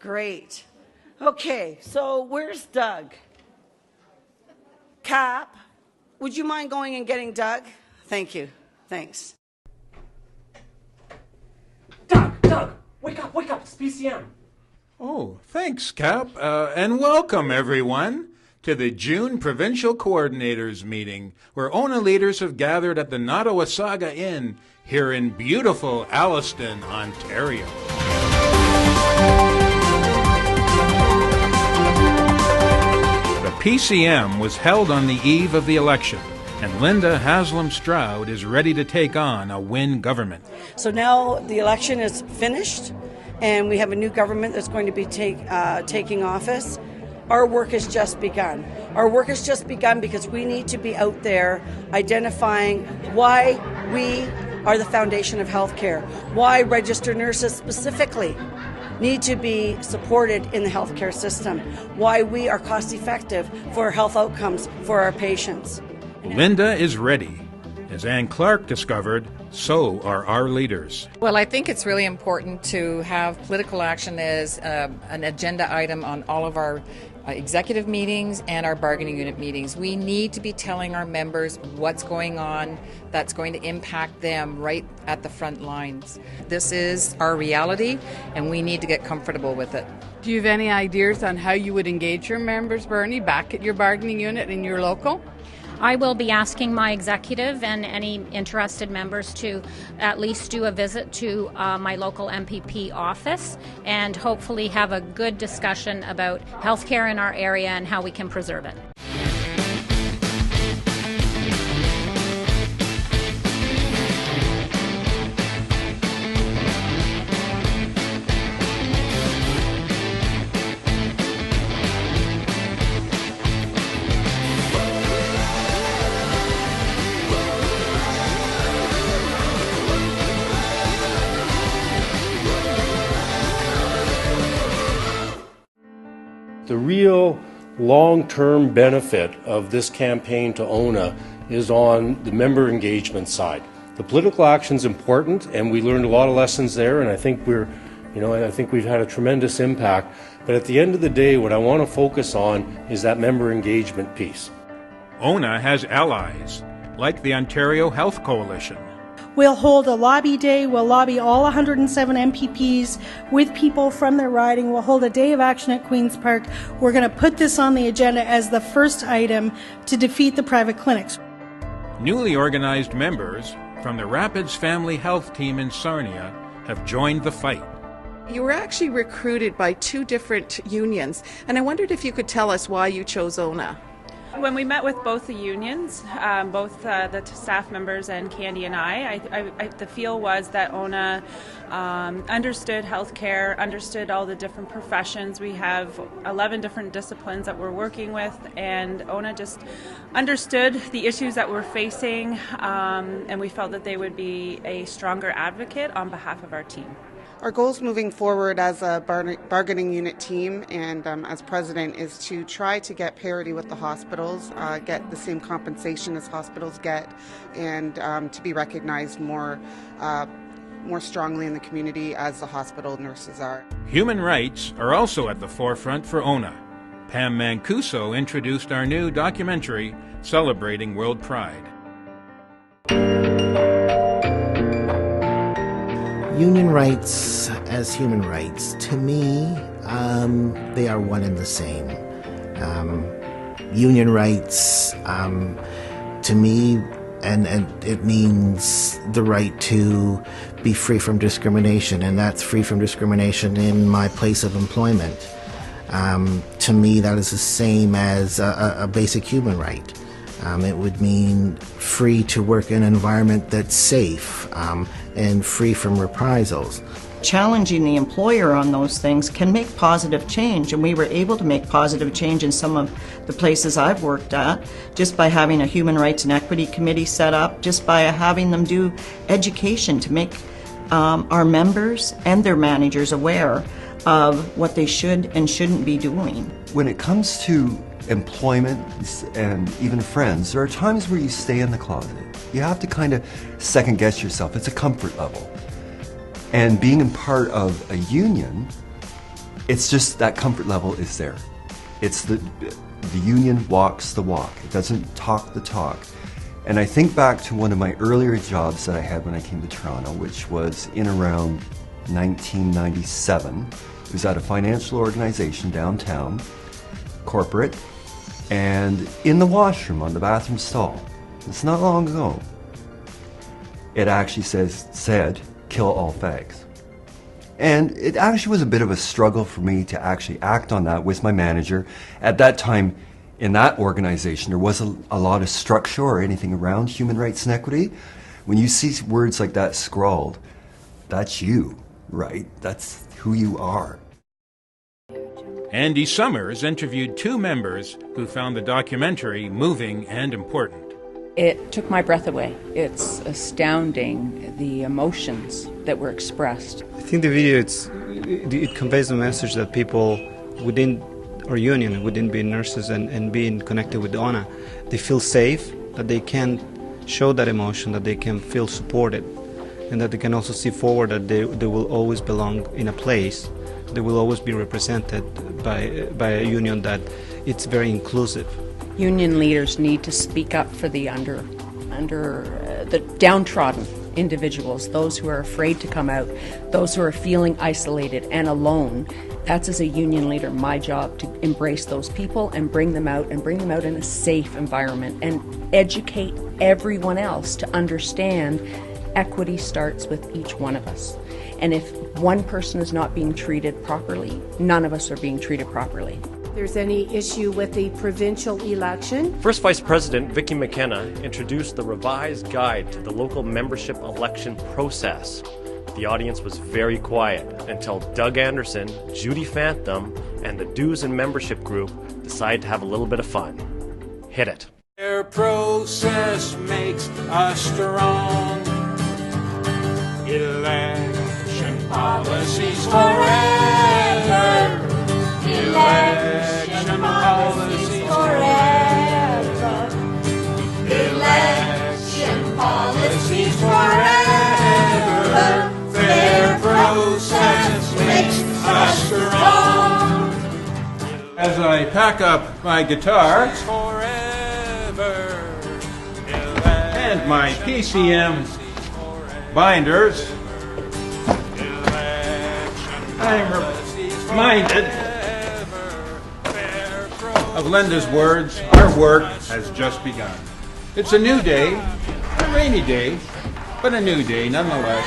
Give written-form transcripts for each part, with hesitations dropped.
Great. Okay, so where's Doug? Cap, would you mind going and getting Doug? Thank you. Thanks. Doug, wake up, it's PCM. Oh, thanks, Cap, and welcome, everyone, to the June Provincial Coordinators Meeting, where ONA leaders have gathered at the Nottawasaga Inn here in beautiful Alliston, Ontario. The PCM was held on the eve of the election, and Linda Haslam-Stroud is ready to take on a Wynne government. So now the election is finished, and we have a new government that's going to be taking office. Our work has just begun. Our work has just begun because we need to be out there identifying why we are the foundation of healthcare, why registered nurses specifically need to be supported in the healthcare system, why we are cost effective for health outcomes for our patients. Linda is ready. As Ann Clark discovered, so are our leaders. Well, I think it's really important to have political action as an agenda item on all of our executive meetings and our bargaining unit meetings. We need to be telling our members what's going on that's going to impact them right at the front lines. This is our reality, and we need to get comfortable with it. Do you have any ideas on how you would engage your members, Bernie, back at your bargaining unit in your local? I will be asking my executive and any interested members to at least do a visit to my local MPP office and hopefully have a good discussion about healthcare in our area and how we can preserve it. The real long-term benefit of this campaign to ONA is on the member engagement side. The political action is important, and we learned a lot of lessons there, and I think we've had a tremendous impact. But at the end of the day, what I want to focus on is that member engagement piece. ONA has allies, like the Ontario Health Coalition. We'll hold a lobby day. We'll lobby all 107 MPPs with people from their riding. We'll hold a day of action at Queen's Park. We're going to put this on the agenda as the first item to defeat the private clinics. Newly organized members from the Rapids Family Health Team in Sarnia have joined the fight. You were actually recruited by two different unions, and I wondered if you could tell us why you chose ONA. When we met with both the unions, both the staff members and Candy and I, the feel was that ONA understood healthcare, understood all the different professions. We have 11 different disciplines that we're working with, and ONA just understood the issues that we're facing, and we felt that they would be a stronger advocate on behalf of our team. Our goals moving forward as a bargaining unit team and as president is to try to get parity with the hospitals, get the same compensation as hospitals get, and to be recognized more strongly in the community as the hospital nurses are. Human rights are also at the forefront for ONA. Pam Mancuso introduced our new documentary celebrating World Pride. Union rights as human rights, to me, they are one and the same. Union rights, to me, and it means the right to be free from discrimination, and that's free from discrimination in my place of employment. To me, that is the same as a basic human right. It would mean free to work in an environment that's safe and free from reprisals. Challenging the employer on those things can make positive change, and we were able to make positive change in some of the places I've worked at just by having a Human Rights and Equity Committee set up, just by having them do education to make our members and their managers aware of what they should and shouldn't be doing. When it comes to employment and even friends, there are times where you stay in the closet. You have to kind of second guess yourself. It's a comfort level. And being a part of a union it's just that comfort level is there. It's the union walks the walk. It doesn't talk the talk. And I think back to one of my earlier jobs that I had when I came to Toronto, which was in around 1997. It was at a financial organization downtown, corporate, and in the washroom on the bathroom stall, it's not long ago, it actually said, kill all fags. And it actually was a bit of a struggle for me to actually act on that with my manager. At that time, in that organization, there wasn't a lot of structure or anything around human rights and equity. When you see words like that scrawled, that's you, right? That's who you are. Andy Summers interviewed 2 members who found the documentary moving and important. It took my breath away. It's astounding, the emotions that were expressed. I think the video, it conveys the message that people within our union, within being nurses and being connected with ONA, they feel safe, that they can show that emotion, that they can feel supported, and that they can also see forward that they will always belong in a place. They will always be represented by a union that it's very inclusive. Union leaders need to speak up for the the downtrodden individuals, those who are afraid to come out, those who are feeling isolated and alone. That's, as a union leader, my job, to embrace those people and bring them out in a safe environment and educate everyone else to understand equity starts with each one of us. And if one person is not being treated properly, none of us are being treated properly. There's any issue with the provincial election. First Vice President Vicky McKenna introduced the revised guide to the local membership election process. The audience was very quiet until Doug Anderson, Judy Phantom, and the dues and membership group decided to have a little bit of fun. Hit it. Their process makes us strong. Election policies forever. Election policies forever. Election policies forever. Their process makes us strong. As I pack up my guitar and my PCM binders, I'm reminded of Linda's words, our work has just begun. It's a new day, a rainy day, but a new day nonetheless.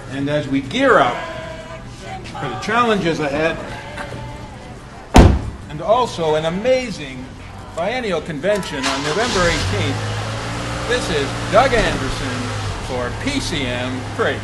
And as we gear up for the challenges ahead, and also an amazing biennial convention on November 18th, this is Doug Anderson for PCM Pre.